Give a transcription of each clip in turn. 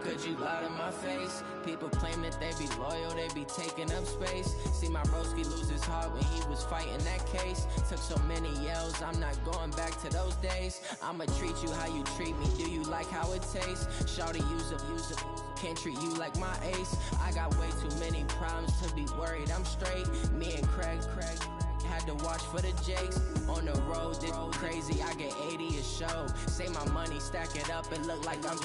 could you lie to my face? People claim that they be loyal, they be taking up space. See my broski lose his heart when he was fighting that case. Took so many yells, I'm not going back to those days. I'ma treat you how you treat me, do you like how it tastes? Shawty, use a can't treat you like my ace. I got way too many problems to be worried, I'm straight. Me and Craig had to watch for the Jakes. On the road, this crazy, I get 80 a show. Say my money, stack it up, and look like I'm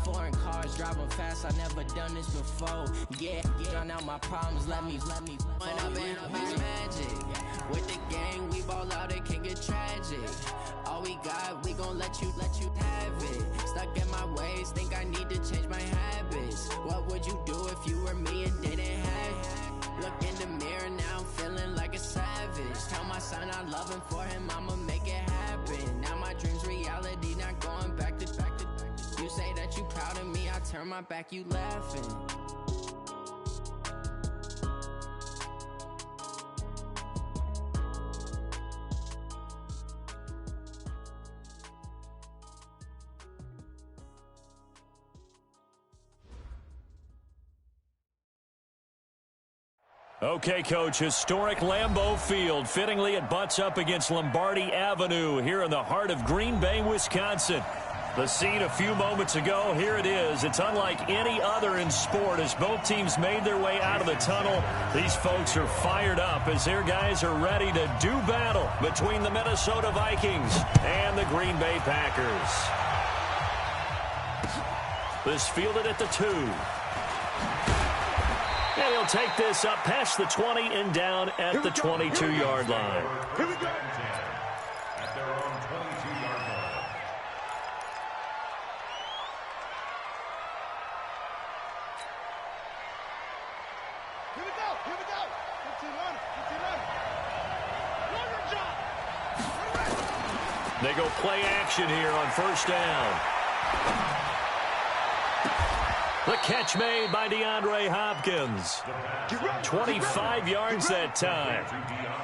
foreign cars, driving fast, I never done this before. Yeah, drown out my problems, let me When up and up is magic. With the gang, we ball out, it can get tragic. All we got, we gon' let you have it. Stuck in my ways, think I need to change my habits. What would you do if you were me and didn't have it? Look in the mirror, now I'm feeling like a savage. Tell my son I love him, for him I'ma make it happen. Now my dream's reality, not going back to. You say that you proud of me, I turn my back, you laughing. Okay, Coach, historic Lambeau Field. Fittingly, it butts up against Lombardi Avenue here in the heart of Green Bay, Wisconsin. The scene a few moments ago, here it is. It's unlike any other in sport as both teams made their way out of the tunnel. These folks are fired up as their guys are ready to do battle between the Minnesota Vikings and the Green Bay Packers. This fielded at the 2. And he'll take this up past the 20 and down at the 22-yard line. Here we go. At their own 22-yard line. Here we go. 15 run. Run your job. They go play action here on first down. The catch made by DeAndre Hopkins. 25 yards that time.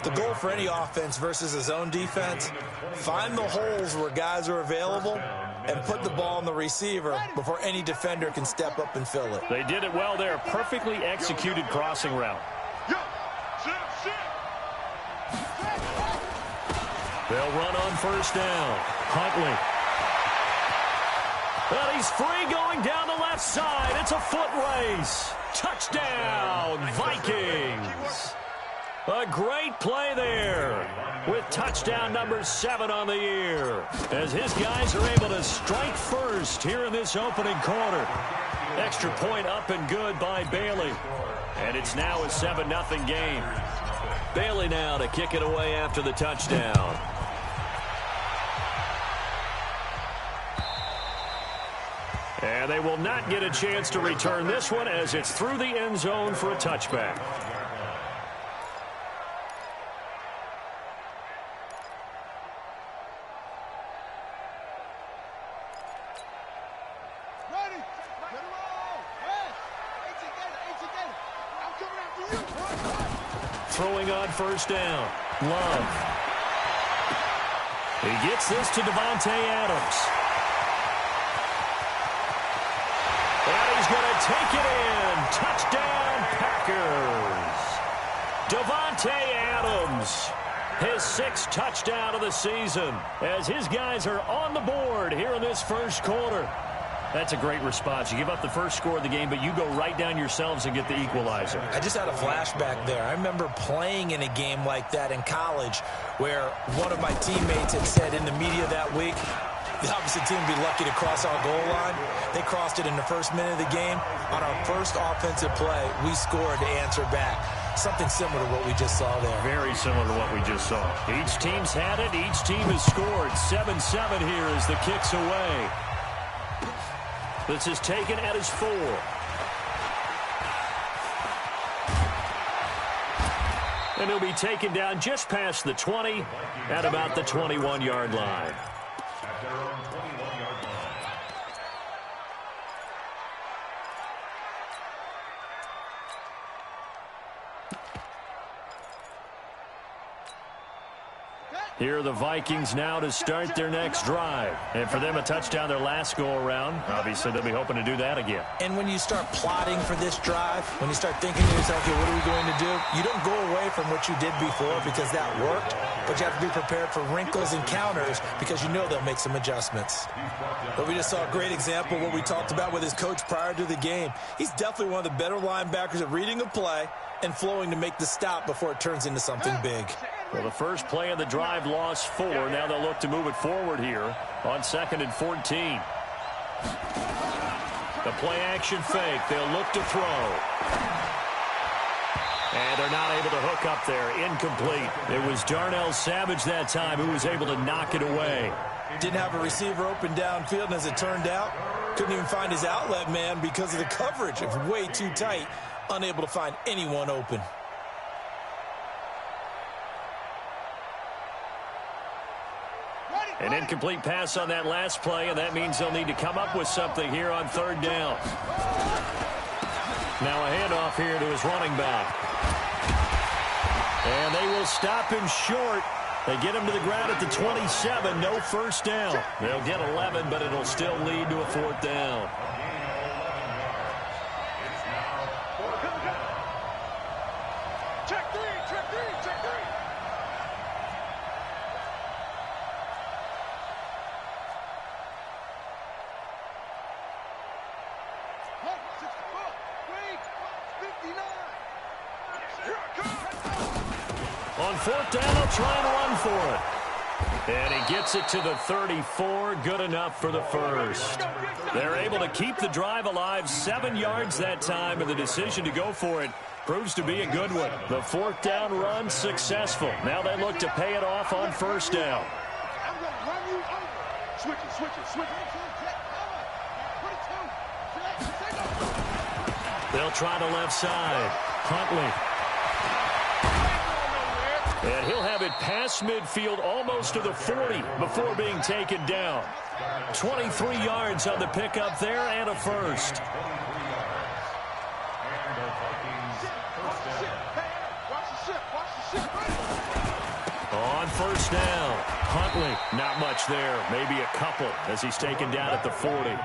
The goal for any offense versus his own defense, find the holes where guys are available and put the ball on the receiver before any defender can step up and fill it. They did it well there. Perfectly executed crossing route. They'll run on first down. Huntley. But he's free going down the left side. It's a foot race. Touchdown, Vikings. A great play there with touchdown number 7 on the year as his guys are able to strike first here in this opening quarter. Extra point up and good by Bailey. And it's now a 7-0 game. Bailey now to kick it away after the touchdown. And they will not get a chance to return this one as it's through the end zone for a touchback. Ready. Get it roll. I'm coming after you. Throwing on first down. Love. He gets this to Devontae Adams. And he's going to take it in. Touchdown, Packers. Devontae Adams, his 6th touchdown of the season, as his guys are on the board here in this first quarter. That's a great response. You give up the first score of the game, but you go right down yourselves and get the equalizer. I just had a flashback there. I remember playing in a game like that in college where one of my teammates had said in the media that week, the opposite team would be lucky to cross our goal line. They crossed it in the first minute of the game. On our first offensive play, we scored to answer back. Something similar to what we just saw there. Very similar to what we just saw. Each team's had it. Each team has scored. 7-7 here as the kick's away. This is taken at his 4. And he'll be taken down just past the 20 at about the 21-yard line. At their own 21-yard line. Cut. Here are the Vikings now to start their next drive. And for them, a touchdown their last go-around. Obviously, they'll be hoping to do that again. And when you start plotting for this drive, when you start thinking to yourself, okay, what are we going to do? You don't go away from what you did before because that worked, but you have to be prepared for wrinkles and counters because you know they'll make some adjustments. But we just saw a great example of what we talked about with his coach prior to the game. He's definitely one of the better linebackers at reading a play and flowing to make the stop before it turns into something big. Well, the first play of the drive lost 4. Now they'll look to move it forward here on 2nd and 14. The play action fake. They'll look to throw. And they're not able to hook up there. Incomplete. It was Darnell Savage that time who was able to knock it away. Didn't have a receiver open downfield, and as it turned out, couldn't even find his outlet man because of the coverage. It was way too tight, unable to find anyone open. An incomplete pass on that last play, and that means they'll need to come up with something here on 3rd down. Now a handoff here to his running back. And they will stop him short. They get him to the ground at the 27. No first down. They'll get 11, but it'll still lead to a 4th down. Check three. On 4th down, they'll try and run for it. And he gets it to the 34. Good enough for the first. They're able to keep the drive alive. 7 yards that time, and the decision to go for it proves to be a good one. The 4th down run successful. Now they look to pay it off on 1st down. I'm going to run you over. Switch it. They'll try the left side. Huntley. And he'll have it past midfield almost to the 40 before being taken down. 23 yards on the pickup there and a first. On 1st down, Huntley, not much there. Maybe a couple as he's taken down at the 40.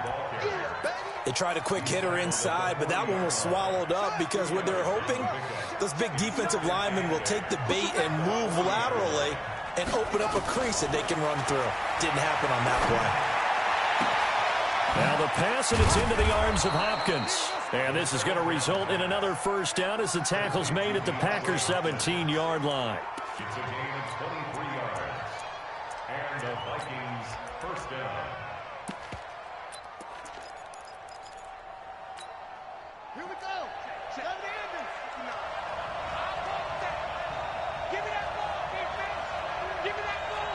They tried a quick hitter inside, but that one was swallowed up because what they're hoping, those big defensive linemen will take the bait and move laterally and open up a crease that they can run through. Didn't happen on that play. Now the pass, and it's into the arms of Hopkins. And this is going to result in another first down as the tackle's made at the Packers' 17-yard line. It's a gain of 23 yards. And the Vikings first down. Here we go. Give me that ball, defense. Give me that ball.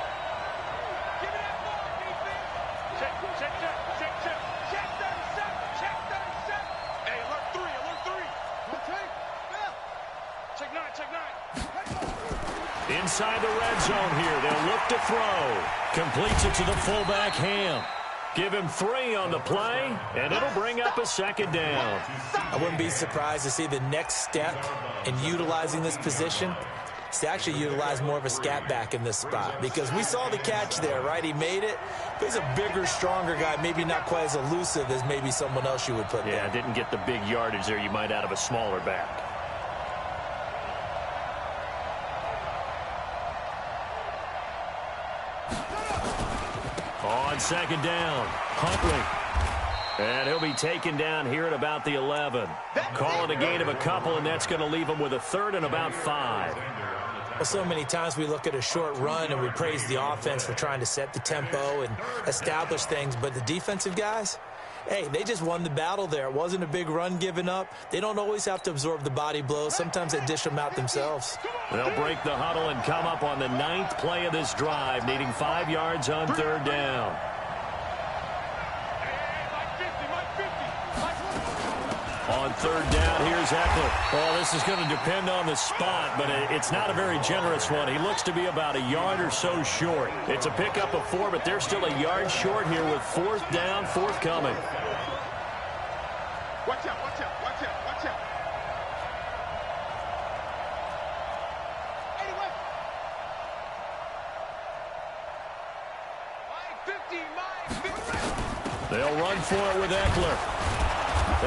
Give me that ball, defense. Check 37. Hey, alert 3. Okay. Check 9. Inside the red zone here. They'll look to throw. Completes it to the fullback, Ham. Give him 3 on the play, and it'll bring up a 2nd down. I wouldn't be surprised to see the next step in utilizing this position is to actually utilize more of a scat back in this spot, because we saw the catch there, right? He made it. But he's a bigger, stronger guy, maybe not quite as elusive as maybe someone else you would put there. Yeah, didn't get the big yardage there you might out of a smaller back. On 2nd down, Huntley. And he'll be taken down here at about the 11. Call it a gain of a couple, and that's going to leave him with a 3rd and about 5. Well, so many times we look at a short run and we praise the offense for trying to set the tempo and establish things, but the defensive guys, hey, they just won the battle there. It wasn't a big run given up. They don't always have to absorb the body blows. Sometimes they dish them out themselves. They'll break the huddle and come up on the 9th play of this drive, needing 5 yards on 3rd down. On 3rd down, here's Eckler. Well, this is going to depend on the spot, but it's not a very generous one. He looks to be about a yard or so short. It's a pickup of 4, but they're still a yard short here with 4th down, forthcoming. Watch out. They'll run for it with Eckler.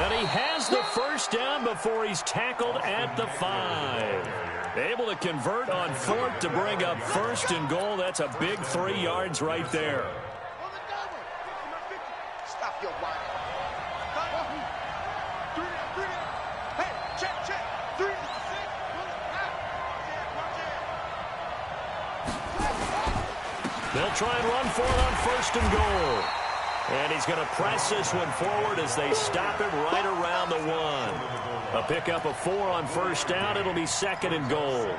And he has the first down before he's tackled at the 5. Able to convert on 4th to bring up 1st and goal. That's a big 3 yards right there. Stop your body. Hey, check. 3 6. They'll try and run for it on 1st and goal. And he's going to press this one forward as they stop it right around the 1. A pickup of 4 on 1st down. It'll be 2nd and goal.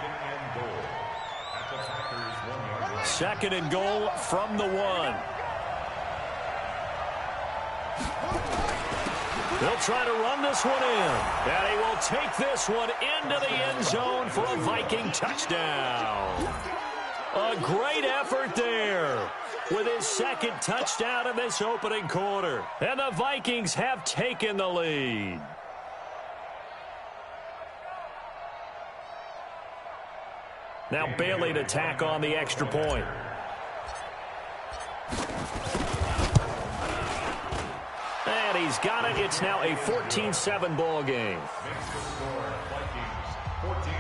2nd and goal from the 1. They'll try to run this one in. And he will take this one into the end zone for a Viking touchdown. A great effort there with his 2nd touchdown in this opening quarter. And the Vikings have taken the lead. Now Bailey to tack on the extra point. And he's got it. It's now a 14-7 ball game. Vikings 14,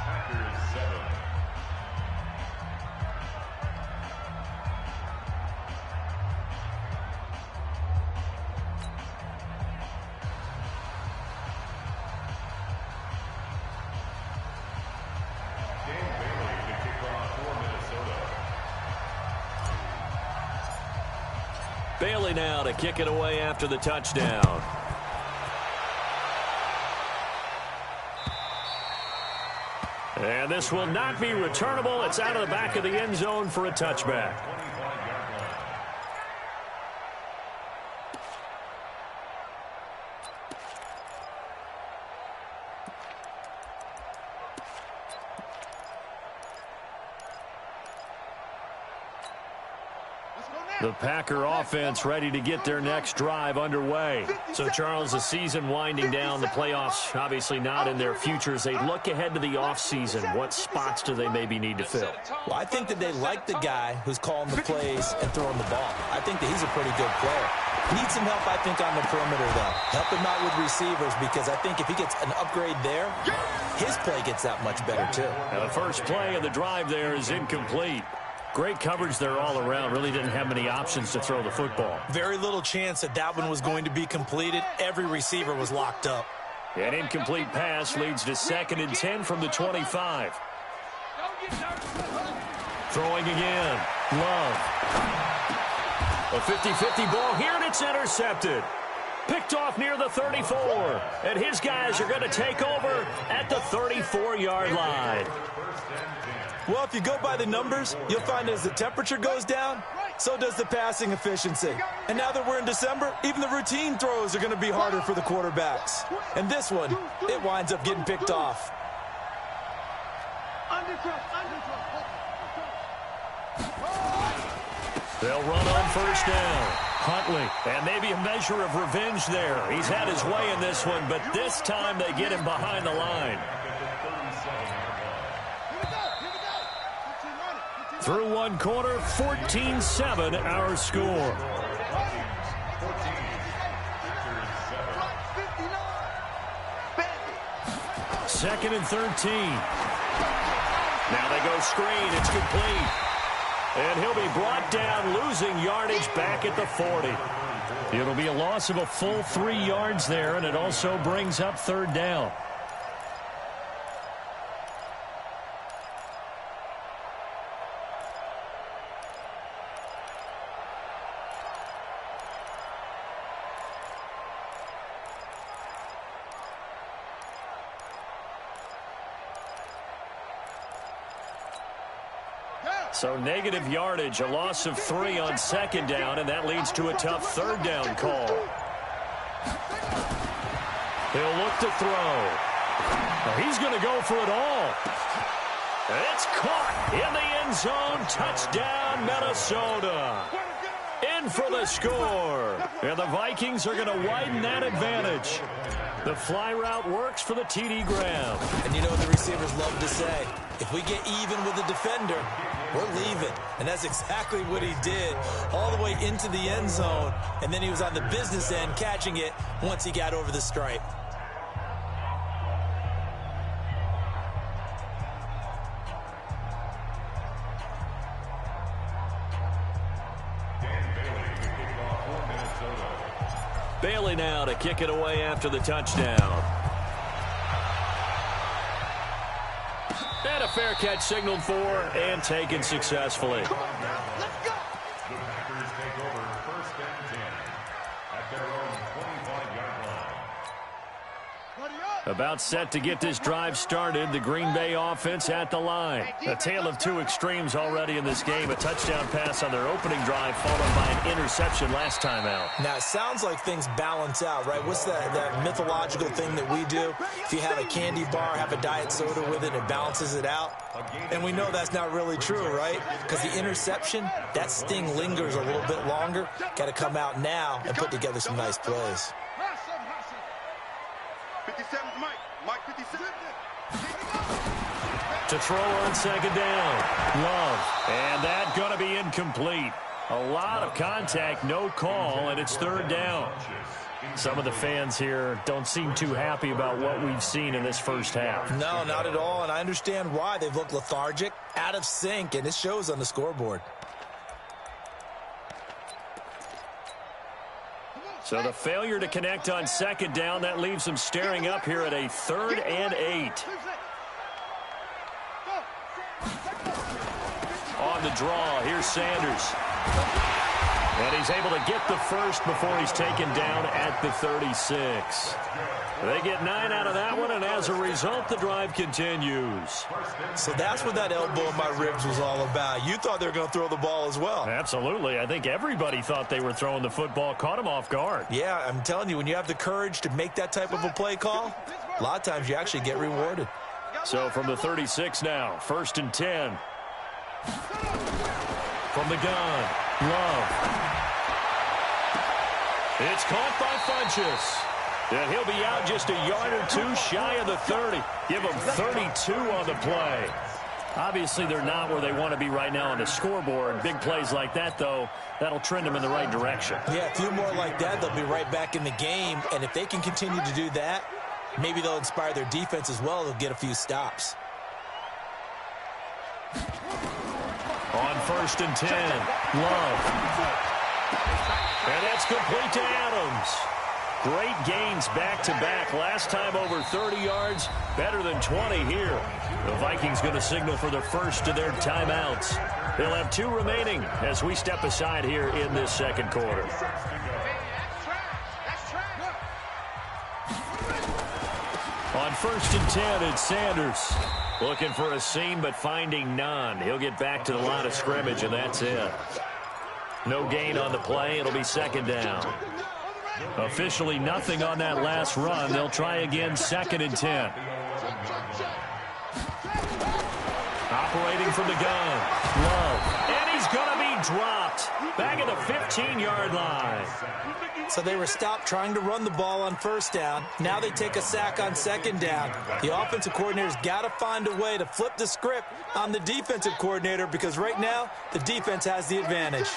Packers 7. Bailey now to kick it away after the touchdown. And this will not be returnable. It's out of the back of the end zone for a touchback. The Packer offense ready to get their next drive underway. So, Charles, the season winding down, the playoffs obviously not in their futures. They look ahead to the offseason. What spots do they maybe need to fill? Well, I think that they like the guy who's calling the plays and throwing the ball. I think that he's a pretty good player. Needs some help, I think, on the perimeter, though. Help him out with receivers, because I think if he gets an upgrade there, his play gets that much better, too. Now, the first play of the drive there is incomplete. Great coverage there all around. Really didn't have many options to throw the football. Very little chance that that one was going to be completed. Every receiver was locked up. An incomplete pass leads to 2nd and 10 from the 25. Throwing again. Love. A 50-50 ball here, and it's intercepted. Picked off near the 34. And his guys are going to take over at the 34-yard line. Well, if you go by the numbers, you'll find as the temperature goes down, so does the passing efficiency. And now that we're in December, even the routine throws are going to be harder for the quarterbacks. And this one, it winds up getting picked off. They'll run on first down. Huntley, and maybe a measure of revenge there. He's had his way in this one, but this time they get him behind the line. Through one quarter, 14-7 our score. 2nd and 13. Now they go screen. It's complete. And he'll be brought down, losing yardage back at the 40. It'll be a loss of a full 3 yards there, and it also brings up 3rd down. So negative yardage, a loss of 3 on 2nd down, and that leads to a tough 3rd down call. He'll look to throw. Well, he's going to go for it all. It's caught in the end zone. Touchdown, Minnesota. In for the score. And the Vikings are going to widen that advantage. The fly route works for the TD Graham. And you know what the receivers love to say? If we get even with the defender, we're leaving. And that's exactly what he did, all the way into the end zone. And then he was on the business end catching it once he got over the stripe. Bailey now to kick it away after the touchdown. And a fair catch signaled for and taken successfully. Come on now, let's go. The Packers take over 1st and 10 at their own 25-yard line. About set to get this drive started. The Green Bay offense at the line. A tale of two extremes already in this game. A touchdown pass on their opening drive followed by an interception last time out. Now, it sounds like things balance out, right? What's that mythological thing that we do? If you have a candy bar, have a diet soda with it, it balances it out. And we know that's not really true, right? Because the interception, that sting lingers a little bit longer. Got to come out now and put together some nice plays. 57, Mike 57. To throw on second down. Love. And that going to be incomplete. A lot of contact, no call, and it's 3rd down. Some of the fans here don't seem too happy about what we've seen in this first half. No, not at all, and I understand why. They've looked lethargic, out of sync, and it shows on the scoreboard. So the failure to connect on second down, that leaves them staring up here at a 3rd and 8. On the draw, here's Sanders. And he's able to get the first before he's taken down at the 36. They get 9 out of that one, and as a result, the drive continues. So that's what that elbow in my ribs was all about. You thought they were going to throw the ball as well. Absolutely. I think everybody thought they were throwing the football, caught him off guard. Yeah, I'm telling you, when you have the courage to make that type of a play call, a lot of times you actually get rewarded. So from the 36 now, 1st and 10. From the gun, Love. It's caught by Funchess. And he'll be out just a yard or two shy of the 30. Give him 32 on the play. Obviously, they're not where they want to be right now on the scoreboard. Big plays like that, though, that'll trend them in the right direction. Yeah, a few more like that, they'll be right back in the game. And if they can continue to do that, maybe they'll inspire their defense as well. They'll get a few stops. On 1st and 10, Love. And that's complete to Adams. Great gains back-to-back. Last time over 30 yards, better than 20 here. The Vikings going to signal for the first of their timeouts. They'll have 2 remaining as we step aside here in this second quarter. On 1st and 10, it's Sanders. Looking for a seam, but finding none. He'll get back to the line of scrimmage, and that's it. No gain on the play. It'll be 2nd down. Officially nothing on that last run. They'll try again 2nd and 10. Operating from the gun. Love. And he's going to be dropped. Back at the 15-yard line. So they were stopped trying to run the ball on 1st down. Now they take a sack on 2nd down. The offensive coordinator's got to find a way to flip the script on the defensive coordinator because right now the defense has the advantage.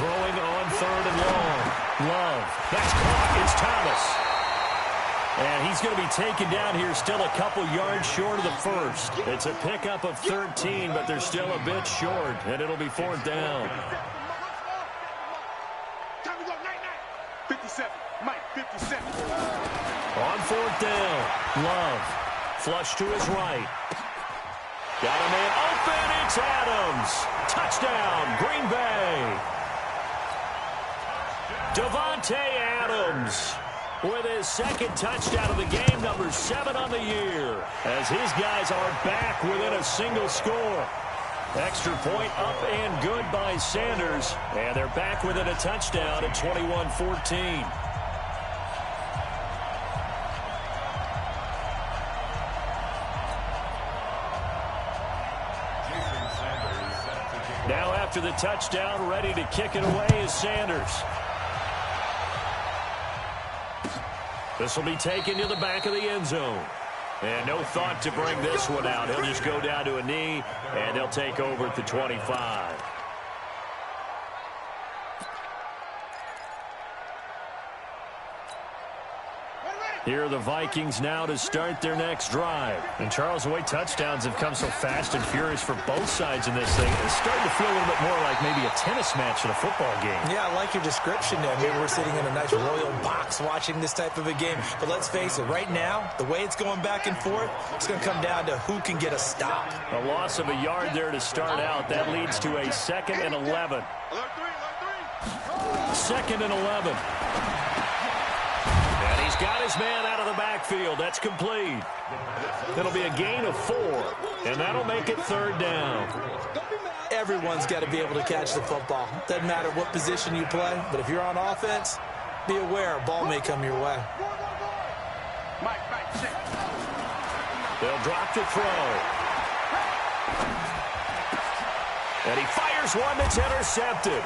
Throwing on 3rd and long. Love. That's caught. It's Thomas. And he's going to be taken down here still a couple yards short of the first. It's a pickup of 13, but they're still a bit short, and it'll be 4th down. 57, Mike 57. On 4th down, Love. Flush to his right. Got a man open. It's Adams. Touchdown, Green Bay. Davante Adams with his 2nd touchdown of the game, number 7 on the year, as his guys are back within a single score. Extra point up and good by Sanders, and they're back within a touchdown at 21-14. Now after the touchdown, ready to kick it away is Sanders. This will be taken to the back of the end zone. And no thought to bring this one out. He'll just go down to a knee, and they'll take over at the 25. Here are the Vikings now to start their next drive. And, Charles, the way touchdowns have come so fast and furious for both sides in this thing, it's starting to feel a little bit more like maybe a tennis match in a football game. Yeah, I like your description there. Maybe we're sitting in a nice royal box watching this type of a game. But let's face it, right now, the way it's going back and forth, it's going to come down to who can get a stop. A loss of a yard there to start out. That leads to a 2nd and 11. 2nd and 11. He's got his man out of the backfield. That's complete. It'll be a gain of 4, and that'll make it 3rd down. Everyone's got to be able to catch the football. Doesn't matter what position you play, but if you're on offense, be aware a ball may come your way. They'll drop to throw. And he fires one that's intercepted.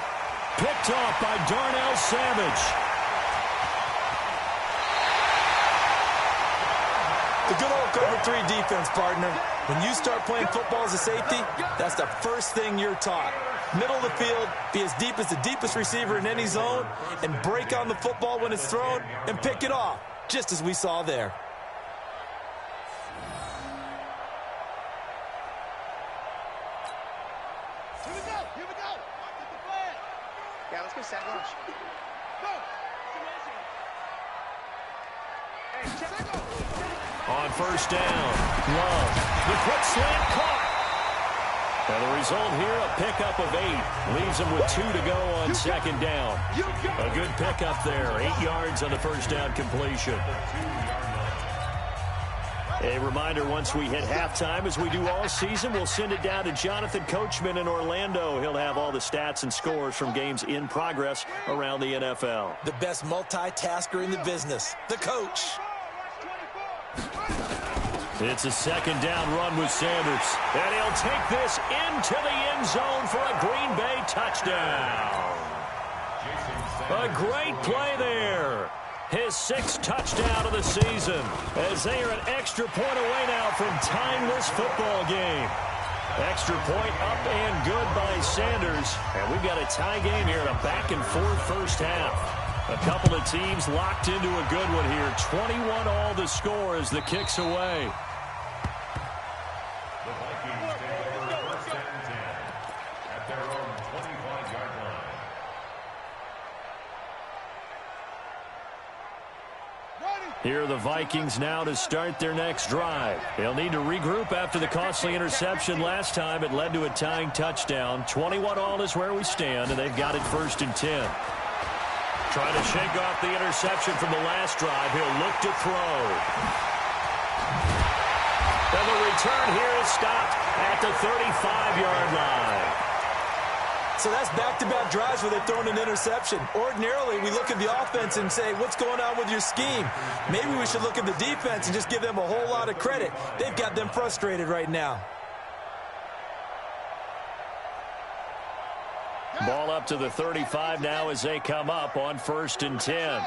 Picked off by Darnell Savage. The good old cover 3 defense, partner. When you start playing football as a safety, that's the first thing you're taught. Middle of the field, be as deep as the deepest receiver in any zone, and break on the football when it's thrown and pick it off, just as we saw there. Here we go. Get the flag. Yeah, let's go set lunch. Go. Hey, check. On 1st down, Love. The quick slant caught. And the result here, a pickup of 8. Leaves him with 2 to go on 2nd down. A good pickup there. 8 yards on the 1st down completion. A reminder, once we hit halftime, as we do all season, we'll send it down to Jonathan Coachman in Orlando. He'll have all the stats and scores from games in progress around the NFL. The best multitasker in the business, the coach. It's a 2nd down run with Sanders. And he'll take this into the end zone for a Green Bay touchdown. A great play there. His 6th touchdown of the season, as they are an extra point away now from tying this football game. Extra point up and good by Sanders. And we've got a tie game here in a back-and-forth first half. A couple of teams locked into a good one here. 21 all the score as the kick's away. The Vikings take over 1st and 10 at their own 25-yard line. Here are the Vikings now to start their next drive. They'll need to regroup after the costly interception last time. It led to a tying touchdown. 21 all is where we stand, and they've got it 1st and 10. Trying to shake off the interception from the last drive. He'll look to throw. And the return here is stopped at the 35-yard line. So that's back-to-back drives where they've thrown an interception. Ordinarily, we look at the offense and say, what's going on with your scheme? Maybe we should look at the defense and just give them a whole lot of credit. They've got them frustrated right now. Ball up to the 35 now as they come up on 1st and 10.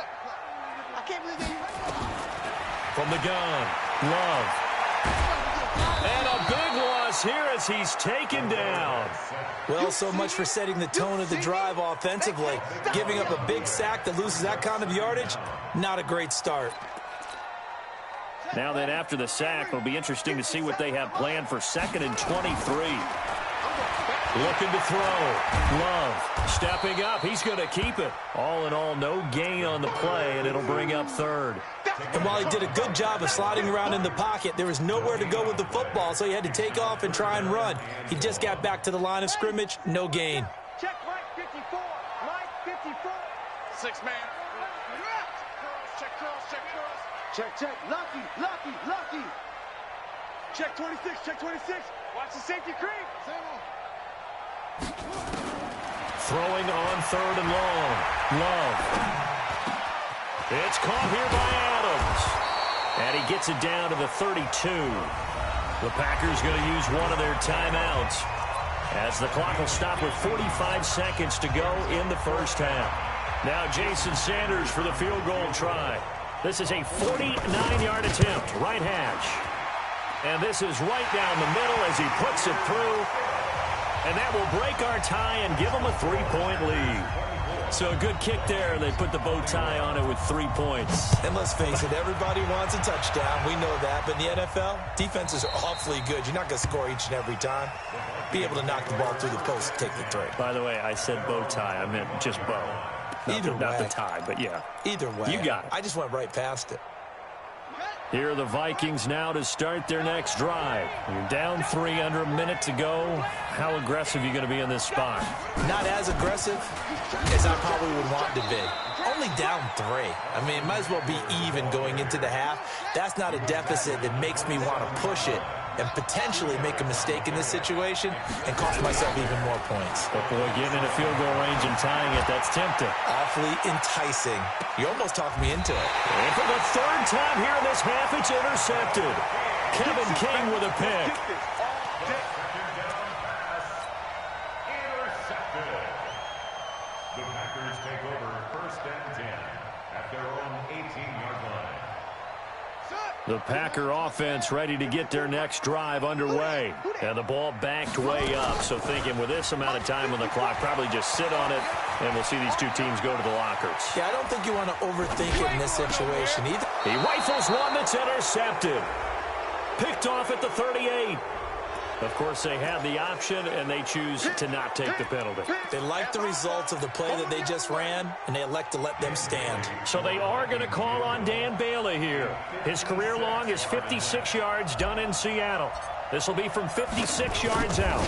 From the gun, Love. And a big loss here as he's taken down. Well, so much for setting the tone of the drive offensively. Giving up a big sack that loses that kind of yardage, not a great start. Now then, after the sack, it'll be interesting to see what they have planned for 2nd and 23. Looking to throw. Love stepping up. He's going to keep it. All in all, no gain on the play, and it'll bring up 3rd. And while he did a good job of sliding around in the pocket, there was nowhere to go with the football, so he had to take off and try and run. He just got back to the line of scrimmage. No gain. Check Mike 54. Mike 54. 6-man. Check curls. Check curls. Check. Lucky. Check 26. Check 26. Watch the safety creep. Throwing on 3rd and long. Love. It's caught here by Adams. And he gets it down to the 32. The Packers going to use one of their timeouts as the clock will stop with 45 seconds to go in the first half. Now Jason Sanders for the field goal try. This is a 49-yard attempt. Right hash. And this is right down the middle as he puts it through. And that will break our tie and give them a 3-point lead. So a good kick there, and they put the bow tie on it with 3 points. And let's face it, everybody wants a touchdown. We know that. But in the NFL, defenses are awfully good. You're not going to score each and every time. Be able to knock the ball through the post and take the three. By the way, I said bow tie. I meant just bow. Not the tie, but yeah. Either way. You got it. I just went right past it. Here are the Vikings now to start their next drive. You're down 3 under a minute to go. How aggressive are you going to be in this spot? Not as aggressive as I probably would want to be. Only down 3. I mean, it might as well be even going into the half. That's not a deficit that makes me want to push it and potentially make a mistake in this situation and cost myself even more points. But boy, getting in a field goal range and tying it, that's tempting. Awfully enticing. You almost talked me into it. And for the 3rd time here in this half, it's intercepted. Kevin King with a pick. Intercepted. The Packers take over 1st and 10 at their own 18-yard line. The Packer offense ready to get their next drive underway. And the ball backed way up. So thinking with this amount of time on the clock, probably just sit on it, and we'll see these two teams go to the lockers. Yeah, I don't think you want to overthink it in this situation either. He rifles one that's intercepted. Picked off at the 38. Of course, they have the option, and they choose to not take the penalty. They like the results of the play that they just ran, and they elect to let them stand. So they are going to call on Dan Bailey here. His career long is 56 yards done in Seattle. This will be from 56 yards out.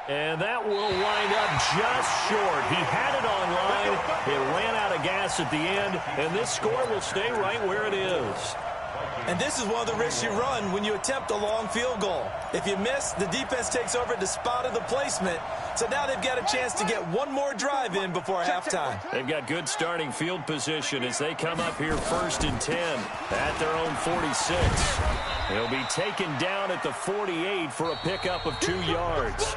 And that will wind up just short. He had it on line. It ran out of gas at the end, and this score will stay right where it is. And this is one of the risks you run when you attempt a long field goal. If you miss, the defense takes over at the spot of the placement. So now they've got a chance to get one more drive in before halftime. They've got good starting field position as they come up here 1st and 10 at their own 46. They'll be taken down at the 48 for a pickup of 2 yards.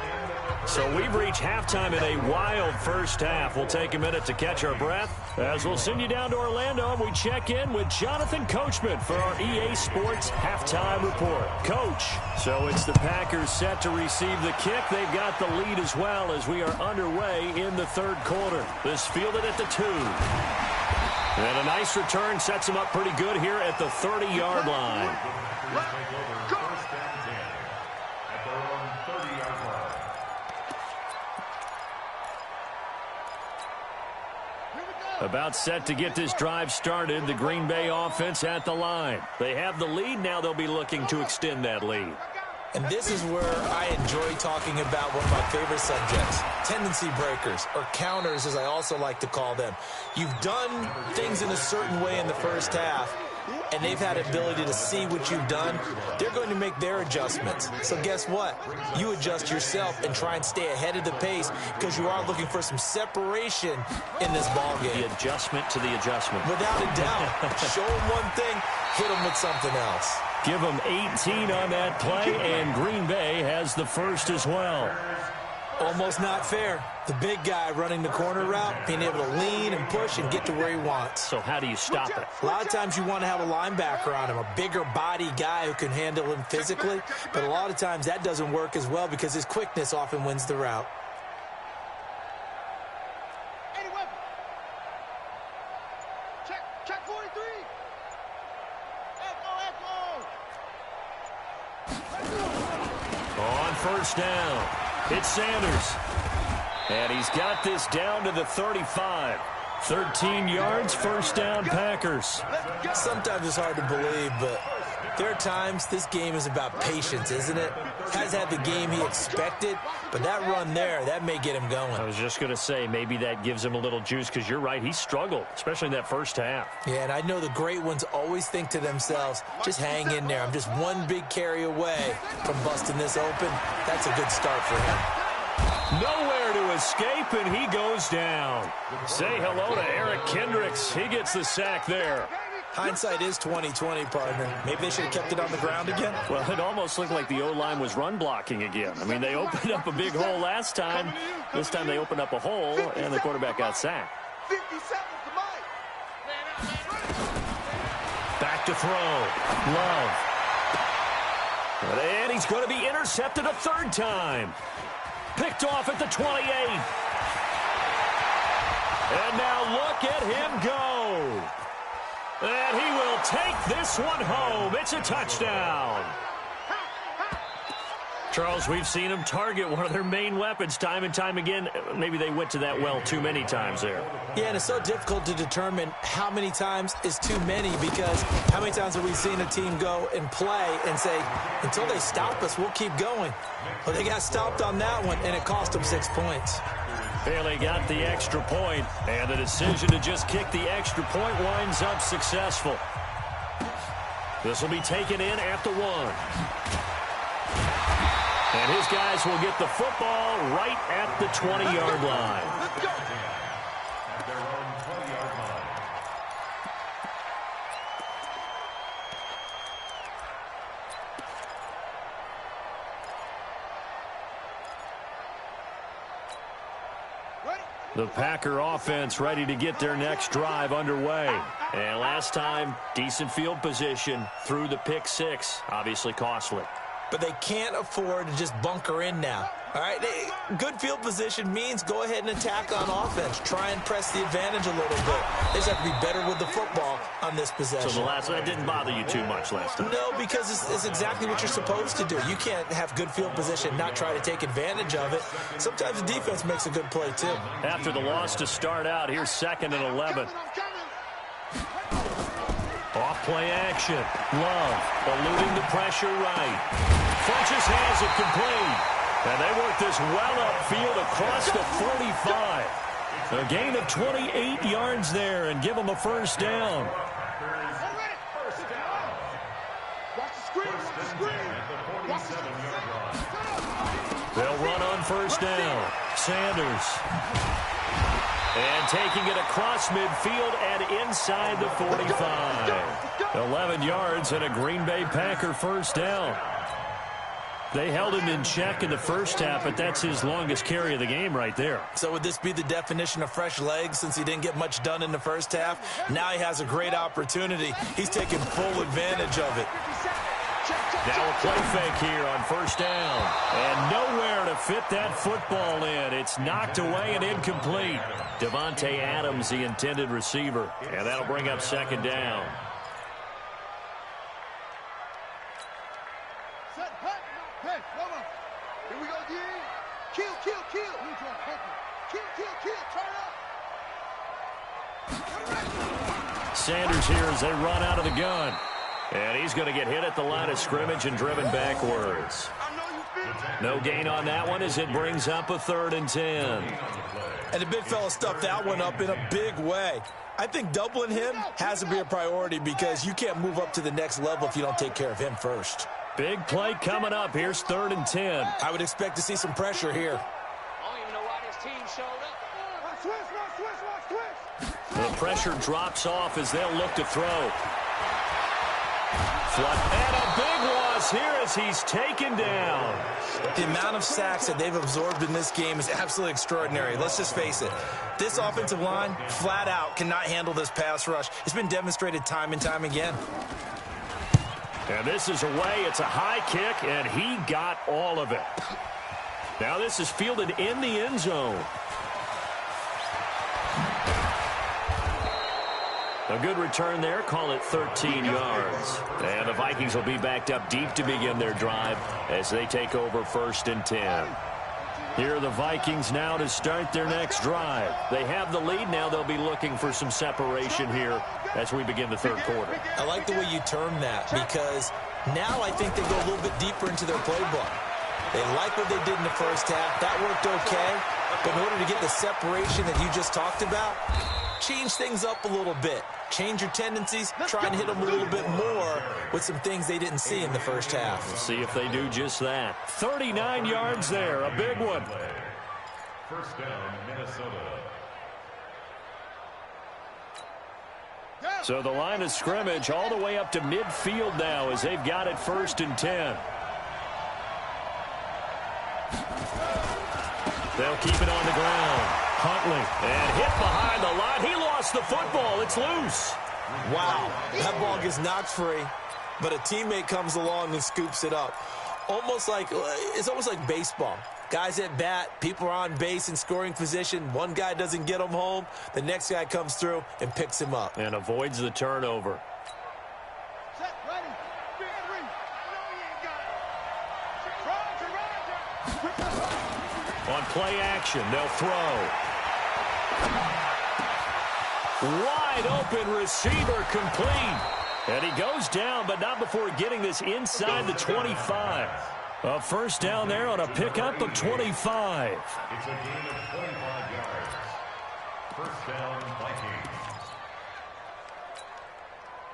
So we've reached halftime in a wild first half. We'll take a minute to catch our breath as we'll send you down to Orlando and we check in with Jonathan Coachman for our EA Sports Halftime Report. Coach, so it's the Packers set to receive the kick. They've got the lead as well as we are underway in the 3rd quarter. This fielded at the 2. And a nice return sets them up pretty good here at the 30-yard line. About set to get this drive started, the Green Bay offense at the line. They have the lead. Now they'll be looking to extend that lead. And this is where I enjoy talking about one of my favorite subjects, tendency breakers, or counters as I also like to call them. You've done things in a certain way in the first half, and they've had ability to see what you've done. They're going to make their adjustments. So guess what? You adjust yourself and try and stay ahead of the pace because you are looking for some separation in this ballgame. The adjustment to the adjustment. Without a doubt. Show them one thing, hit them with something else. Give them 18 on that play, and Green Bay has the first as well. Almost not fair. The big guy running the corner route, being able to lean and push and get to where he wants. So how do you stop it? A lot of times you want to have a linebacker on him, a bigger body guy who can handle him physically. But a lot of times that doesn't work as well because his quickness often wins the route. Check 43. On 1st down, it's Sanders. And he's got this down to the 35. 13 yards, 1st down, Packers. Sometimes it's hard to believe, but there are times this game is about patience, isn't it? Has had the game he expected, but that run there, that may get him going. I was just going to say, maybe that gives him a little juice because you're right, he struggled, especially in that first half. Yeah, and I know the great ones always think to themselves, just hang in there. I'm just one big carry away from busting this open. That's a good start for him. Nowhere to escape, and he goes down. Say hello to Eric Kendricks. He gets the sack there. Hindsight is 20/20, partner. Maybe they should have kept it on the ground again. Well, it almost looked like the O-line was run blocking again. I mean, they opened up a big hole last time. This time they opened up a hole, and the quarterback got sacked. 50 seconds to Mike. Back to throw. Love And he's going to be intercepted a third time. Picked off at the 28. And now look at him go. And he will take this one home. It's a touchdown. Charles, we've seen them target one of their main weapons time and time again. Maybe they went to that well too many times there. Yeah, and it's so difficult to determine how many times is too many, because how many times have we seen a team go and play and say, until they stop us, we'll keep going. Well, they got stopped on that one, and it cost them 6 points. Bailey got the extra point, and the decision to just kick the extra point winds up successful. This will be taken in at the 1. And his guys will get the football right at the 20-yard line. At their own 20-yard line. The Packer offense ready to get their next drive underway. And last time, decent field position through the pick 6. Obviously costly. But they can't afford to just bunker in now. All right, good field position means go ahead and attack on offense. Try and press the advantage a little bit. They just have to be better with the football on this possession. So that didn't bother you too much last time? No, because it's exactly what you're supposed to do. You can't have good field position, not try to take advantage of it. Sometimes the defense makes a good play, too. After the loss to start out, here's 2nd and 11. Off play action. Love eluding the pressure right. Funches has it complete. And they work this well upfield across the 45. A gain of 28 yards there and give them a first down. They'll run on first down. Sanders. And taking it across midfield and inside the 45. 11 yards and a Green Bay Packer first down. They held him in check in the first half, but that's his longest carry of the game right there. So would this be the definition of fresh legs since he didn't get much done in the first half? Now he has a great opportunity. He's taking full advantage of it. Now a play fake here on first down. And nowhere to fit that football in. It's knocked away and incomplete. Devontae Adams, the intended receiver. And that'll bring up 2nd down. Sanders here as they run out of the gun. And he's going to get hit at the line of scrimmage and driven backwards. No gain on that one as it brings up a 3rd and 10. And the big fella stuffed that one up in a big way. I think doubling him has to be a priority because you can't move up to the next level if you don't take care of him first. Big play coming up. Here's 3rd and 10. I would expect to see some pressure here. I don't even know why this team showed up. The pressure drops off as they'll look to throw. And a big loss here as he's taken down. The amount of sacks that they've absorbed in this game is absolutely extraordinary. Let's just face it. This offensive line, flat out, cannot handle this pass rush. It's been demonstrated time and time again. And this is away. It's a high kick, and he got all of it. Now this is fielded in the end zone. A good return there. Call it 13 yards. And the Vikings will be backed up deep to begin their drive as they take over 1st and 10. Here are the Vikings now to start their next drive. They have the lead now. They'll be looking for some separation here as we begin the 3rd quarter. I like the way you term that because now I think they go a little bit deeper into their playbook. They like what they did in the first half. That worked okay. But in order to get the separation that you just talked about, change things up a little bit. Change your tendencies, try and hit them a little bit more with some things they didn't see in the first half. We'll see if they do just that. 39 yards there, a big one. First down, Minnesota. So the line of scrimmage all the way up to midfield now as they've got it 1st and 10. They'll keep it on the ground. Huntley, and hit behind the line. He lost the football. It's loose. Wow, that ball gets knocked free. but a teammate comes along and scoops it up. It's almost like baseball. Guys at bat, people are on base in scoring position. One guy doesn't get him home. The next guy comes through and picks him up. And avoids the turnover. Set, ready, three. No, you ain't got it. On play action, they'll throw. Wide open receiver complete. And he goes down, but not before getting this inside the 25. A first down there on a pickup of 25. It's a gain of 25 yards. First down, Vikings.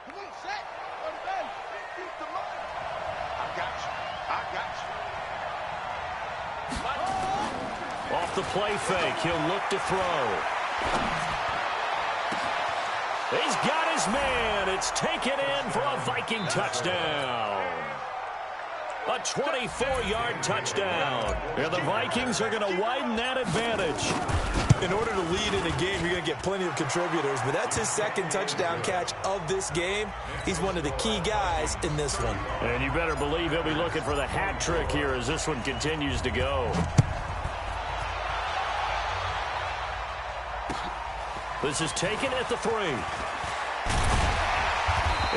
Come on, set. Keep the money. I got you. Off the play fake, he'll look to throw. He's got his man. It's taken in for a Viking touchdown. A 24-yard touchdown. And the Vikings are going to widen that advantage. In order to lead in a game, you're going to get plenty of contributors, but that's his second touchdown catch of this game. He's one of the key guys in this one. And you better believe he'll be looking for the hat trick here as this one continues to go. This is taken at the 3.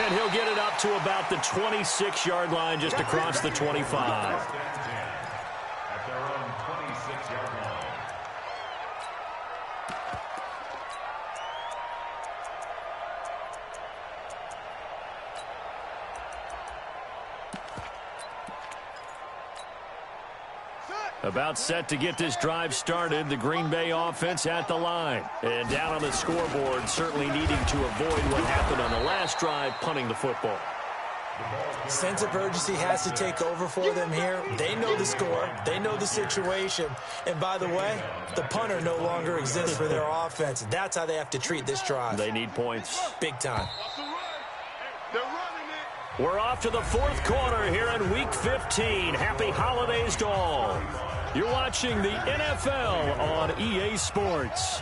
And he'll get it up to about the 26-yard line just across the 25. At their own 26-yard line. About set to get this drive started, the Green Bay offense at the line. And down on the scoreboard, certainly needing to avoid what happened on the last drive, punting the football. Sense of urgency has to take over for them here. They know the score. They know the situation. And by the way, the punter no longer exists for their offense. That's how they have to treat this drive. They need points. Big time. They're running it. We're off to the fourth quarter here in Week 15. Happy holidays to all. You're watching the NFL on EA Sports.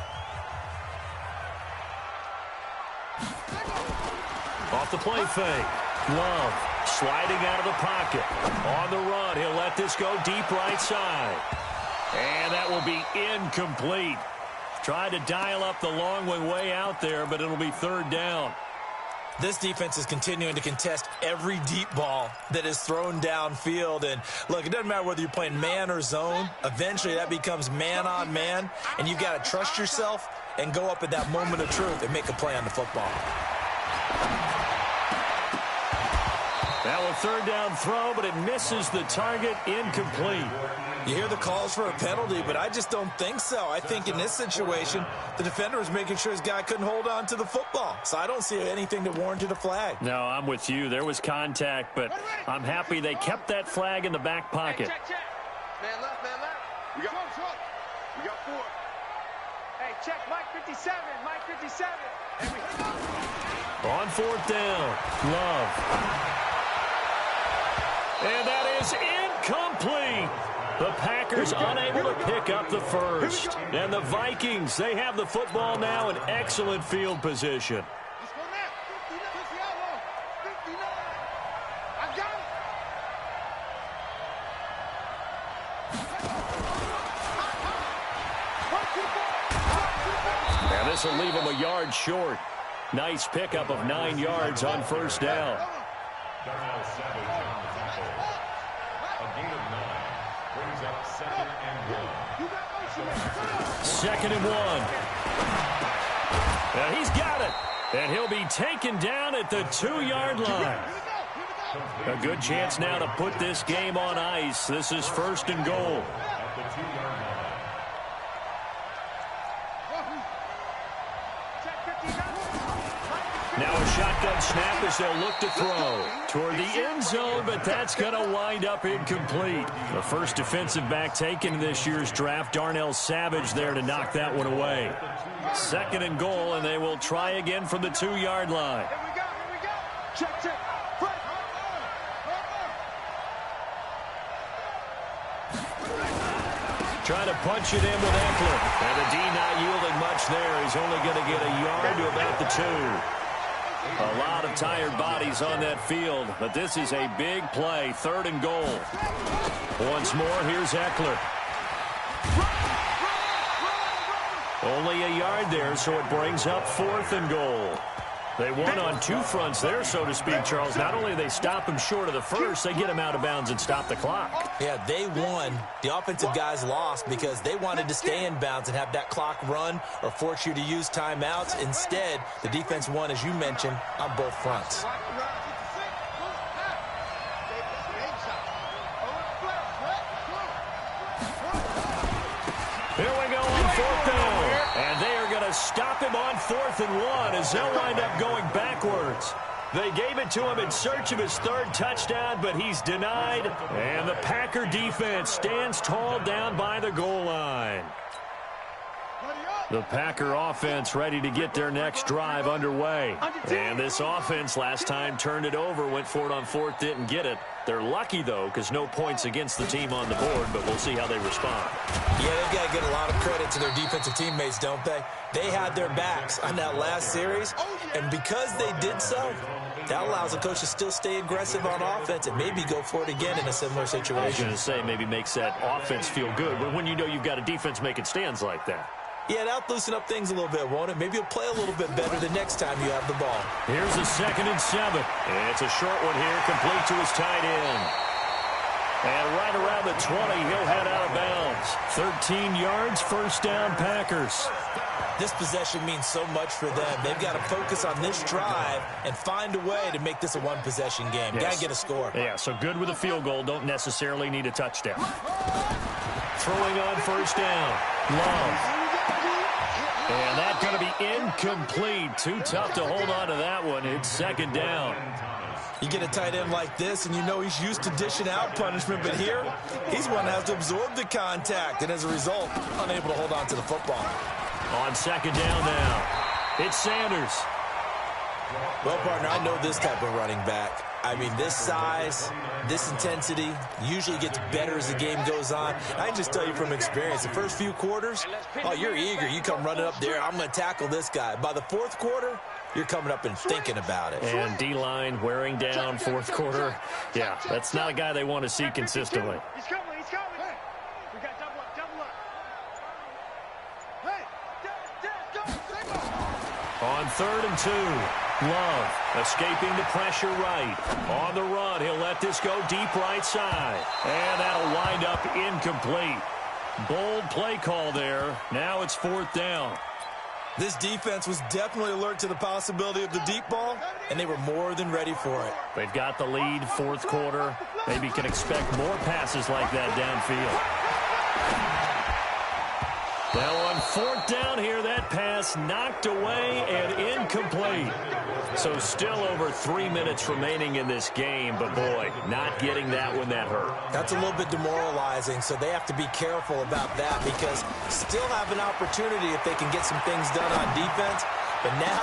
Off the play fake. Love sliding out of the pocket. On the run, he'll let this go deep right side. And that will be incomplete. Tried to dial up the long one way out there, but it'll be third down. This defense is continuing to contest every deep ball that is thrown downfield. And, look, it doesn't matter whether you're playing man or zone. Eventually, that becomes man on man. And you've got to trust yourself and go up at that moment of truth and make a play on the football. Now a third down throw, but it misses the target. Incomplete. You hear the calls for a penalty, but I just don't think so. I think in this situation, the defender was making sure his guy couldn't hold on to the football. So I don't see anything that warranted a flag. No, I'm with you. There was contact, but I'm happy they kept that flag in the back pocket. Check. Man left. We got 4. Hey, check Mike 57. On fourth down, Love. And that is incomplete. The Packers unable to pick up the first. And the Vikings, they have the football now in excellent field position. Let's go now. 59. I got it. Now this will leave them a yard short. Nice pickup of 9 yards on first down. Darnell Savage on the tackle. A gain of 9 brings up 2nd and 1. Second and 1. Now he's got it. And he'll be taken down at the 2-yard line. A good chance now to put this game on ice. This is first and goal. At the 2-yard line. Now a shotgun snap as they'll look to throw toward the end zone, but that's going to wind up incomplete. The first defensive back taken in this year's draft, Darnell Savage, there to knock that one away. Second and goal, and they will try again from the 2-yard line. Here we go. Check. Trying to punch it in with Eckler. And the D not yielding much there. He's only going to get a yard to about the 2. A lot of tired bodies on that field, but this is a big play, 3rd and goal. Once more, here's Eckler. Only a yard there, so it brings up 4th and goal. They won on 2 fronts there, so to speak, Charles. Not only do they stop him short of the first, they get him out of bounds and stop the clock. Yeah, they won. The offensive guys lost because they wanted to stay in bounds and have that clock run or force you to use timeouts. Instead, the defense won, as you mentioned, on both fronts. Here we go on 4th down. And they are going to stop him on 4th and 1 as they'll wind up going backwards. They gave it to him in search of his 3rd touchdown, but he's denied. And the Packer defense stands tall down by the goal line. The Packer offense ready to get their next drive underway. And this offense last time turned it over, went for it on 4th, didn't get it. They're lucky, though, because no points against the team on the board, but we'll see how they respond. Yeah, they've got to give a lot of credit to their defensive teammates, don't they? They had their backs on that last series, and because they did so, that allows the coach to still stay aggressive on offense and maybe go for it again in a similar situation. I was going to say maybe makes that offense feel good, but when you know you've got a defense making stands like that. Yeah, that'll loosen up things a little bit, won't it? Maybe you'll play a little bit better the next time you have the ball. Here's a 2nd and 7. And it's a short one here, complete to his tight end. And right around the 20, he'll head out of bounds. 13 yards, 1st down, Packers. This possession means so much for them. They've got to focus on this drive and find a way to make this a one-possession game. Yes. Got to get a score. Yeah, so good with a field goal. Don't necessarily need a touchdown. Throwing on 1st down. Love. And that's going to be incomplete. Too tough to hold on to that one. It's 2nd down. You get a tight end like this, and you know he's used to dishing out punishment, but here, he's one that has to absorb the contact, and as a result, unable to hold on to the football. On 2nd down now, it's Sanders. Well, partner, I know this type of running back. I mean, this size, this intensity usually gets better as the game goes on. I can just tell you from experience, the first few quarters, oh, you're eager. You come running up there, I'm going to tackle this guy. By the 4th quarter, you're coming up and thinking about it. And D-line wearing down 4th quarter. Yeah, that's not a guy they want to see consistently. He's coming, he's coming. We got double up, double up. Hey, On 3rd and 2. Love escaping the pressure right. On the run, he'll let this go deep right side. And that'll wind up incomplete. Bold play call there. Now it's 4th down. This defense was definitely alert to the possibility of the deep ball, and they were more than ready for it. They've got the lead, 4th quarter. Maybe can expect more passes like that downfield. Now on 4th down here, that pass knocked away and incomplete. So still over 3 minutes remaining in this game, but boy, not getting that one that hurt. That's a little bit demoralizing, so they have to be careful about that because still have an opportunity if they can get some things done on defense. But now...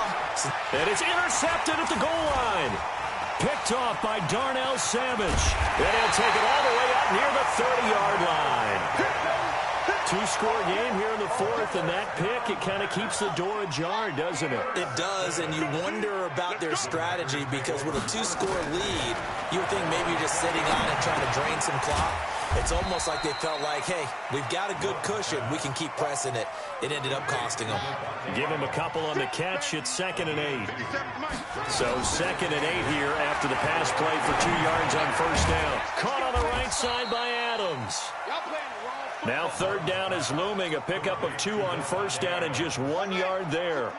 And it's intercepted at the goal line. Picked off by Darnell Savage. And he'll take it all the way up near the 30-yard line. 2-score game here in the 4th, and that pick, it kind of keeps the door ajar, doesn't it? It does, and you wonder about their strategy because with a 2-score lead, you would think maybe you're just sitting on and trying to drain some clock. It's almost like they felt like, hey, we've got a good cushion. We can keep pressing it. It ended up costing them. Give him a couple on the catch. It's 2nd and 8. So 2nd and 8 here after the pass play for 2 yards on 1st down. Caught on the right side by Adams. Now 3rd down is looming. A pickup of 2 on 1st down and just 1 yard there.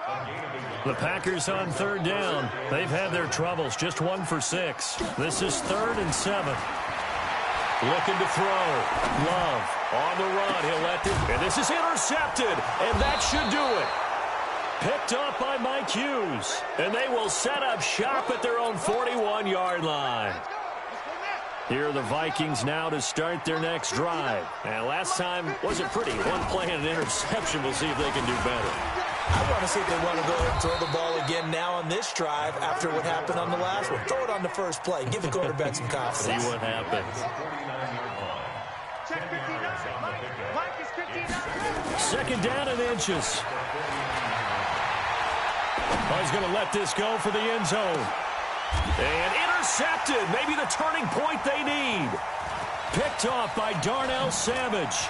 The Packers on 3rd down. They've had their troubles. Just 1 for 6. This is 3rd and 7. Looking to throw. Love on the run. He'll let it. And this is intercepted. And that should do it. Picked up by Mike Hughes. And they will set up shop at their own 41-yard line. Here are the Vikings now to start their next drive. And last time wasn't pretty. One play and an interception. We'll see if they can do better. I want to see if they want to go ahead and throw the ball again now on this drive after what happened on the last one. Throw it on the first play. Give the quarterback some confidence. See what happens. Check 59. Mike is 59. 2nd down and inches. Oh, he's going to let this go for the end zone. And intercepted. Maybe the turning point they need. Picked off by Darnell Savage.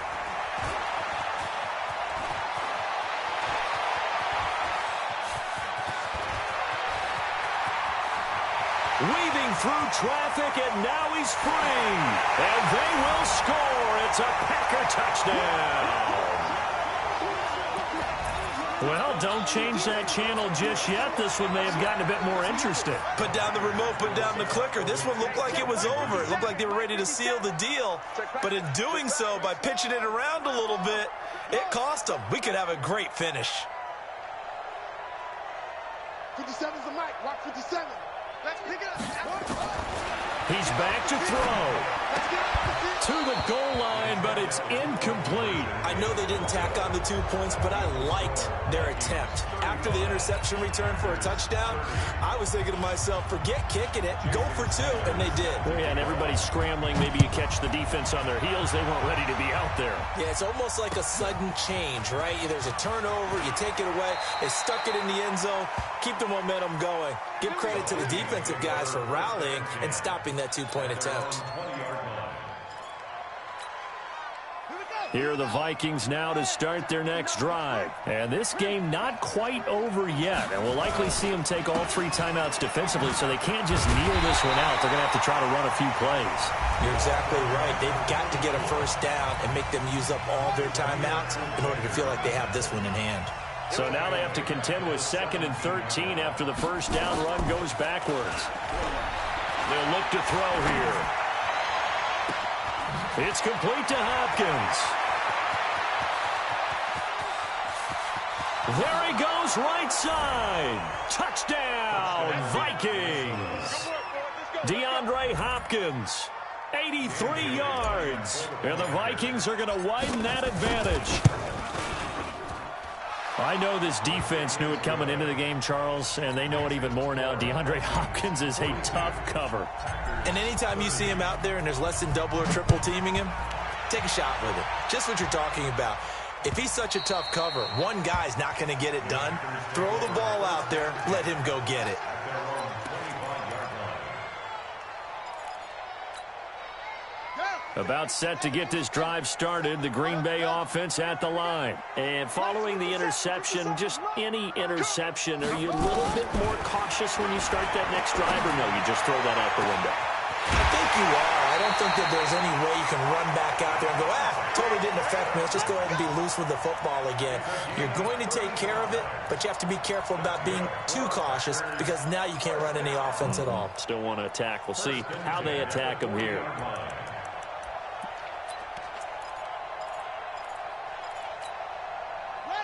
Weaving through traffic, and now he's free. And they will score. It's a Packer touchdown. Well, don't change that channel just yet. This one may have gotten a bit more interesting. Put down the remote, put down the clicker. This one looked like it was over. It looked like they were ready to seal the deal. But in doing so, by pitching it around a little bit, it cost them. We could have a great finish. 57's the mic. Watch 57. Let's pick it up. He's back to throw. To the goal line, but it's incomplete. I know they didn't tack on the 2 points, but I liked their attempt. After the interception return for a touchdown, I was thinking to myself, forget kicking it, go for 2, and they did. Oh, yeah, and everybody's scrambling. Maybe you catch the defense on their heels. They weren't ready to be out there. Yeah, it's almost like a sudden change, right? There's a turnover, you take it away, they stuck it in the end zone, keep the momentum going. Give credit to the defensive guys for rallying and stopping that 2-point attempt. Here are the Vikings now to start their next drive. And this game not quite over yet. And we'll likely see them take all 3 timeouts defensively, so they can't just kneel this one out. They're going to have to try to run a few plays. You're exactly right. They've got to get a first down and make them use up all their timeouts in order to feel like they have this one in hand. So now they have to contend with 2nd and 13 after the first down run goes backwards. They'll look to throw here. It's complete to Hopkins. There he goes, right side. Touchdown, Vikings. DeAndre Hopkins, 83 yards. And the Vikings are going to widen that advantage. I know this defense knew it coming into the game, Charles, and they know it even more now. DeAndre Hopkins is a tough cover. And anytime you see him out there and there's less than double or triple teaming him, take a shot with it. Just what you're talking about. If he's such a tough cover, one guy's not going to get it done. Throw the ball out there. Let him go get it. About set to get this drive started, the Green Bay offense at the line. And following the interception, just any interception, are you a little bit more cautious when you start that next drive, or no, you just throw that out the window? I think you are. I don't think that there's any way you can run back out there and go, totally didn't affect me. Let's just go ahead and be loose with the football again. You're going to take care of it, but you have to be careful about being too cautious because now you can't run any offense at all. Still want to attack. We'll see how they attack them here.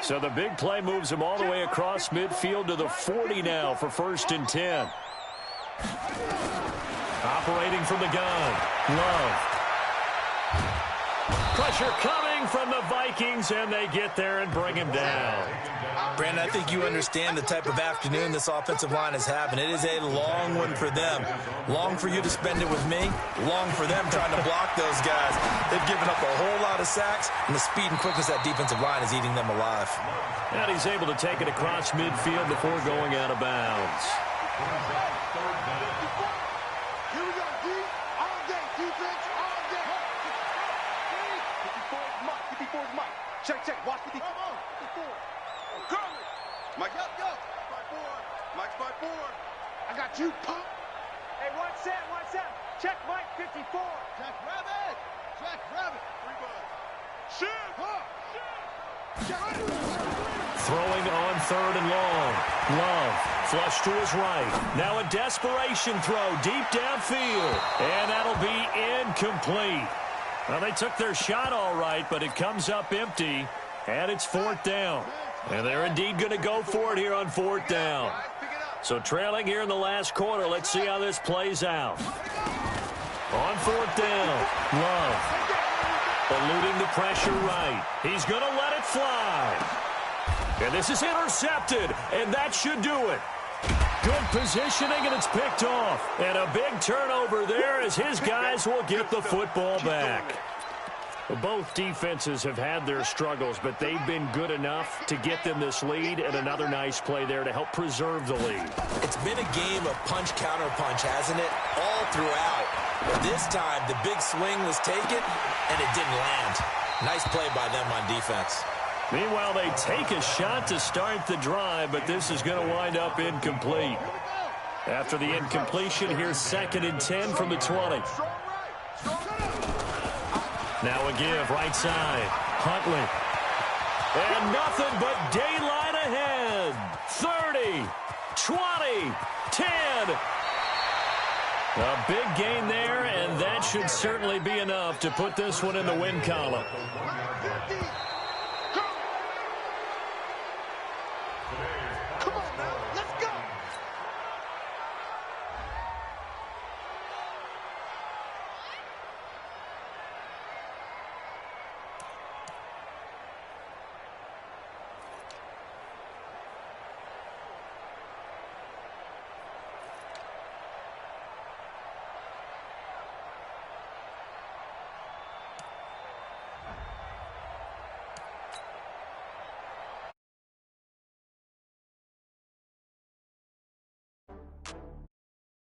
So the big play moves him all the way across midfield to the 40 now for 1st and 10. Operating from the gun. Love. Pressure coming from the Vikings, and they get there and bring him down. Brandon, I think you understand the type of afternoon this offensive line is having. It is a long one for them. Long for you to spend it with me. Long for them trying to block those guys. They've given up a whole lot of sacks, and the speed and quickness of that defensive line is eating them alive. And he's able to take it across midfield before going out of bounds. Here we go, D. All day, defense, all day. 54's Mike, 54's Mike. Check, watch 54. 54. Curly. Mike, yo. 5-4. Mike's 5-4. I got you, punk. Hey, one set. Check Mike 54. Check Rabbit. 3 bucks. Shoot. Throwing on 3rd and long. Love, flush to his right. Now a desperation throw deep downfield. And that'll be incomplete. Well, they took their shot all right, but it comes up empty. And it's 4th down. And they're indeed going to go for it here on 4th down. So trailing here in the last quarter, let's see how this plays out. On 4th down, Love. Eluding the pressure right. He's going to let it fly. And this is intercepted, and that should do it. Good positioning, and it's picked off. And a big turnover there as his guys will get the football back. Both defenses have had their struggles, but they've been good enough to get them this lead, and another nice play there to help preserve the lead. It's been a game of punch-counter-punch, hasn't it? All throughout. But this time, the big swing was taken, and it didn't land. Nice play by them on defense. Meanwhile, they take a shot to start the drive, but this is going to wind up incomplete. After the incompletion, here's 2nd and 10 from the 20. Now a give, right side. Huntley. And nothing but daylight ahead. 30, 20, 10. A big gain there, and that should certainly be enough to put this one in the win column.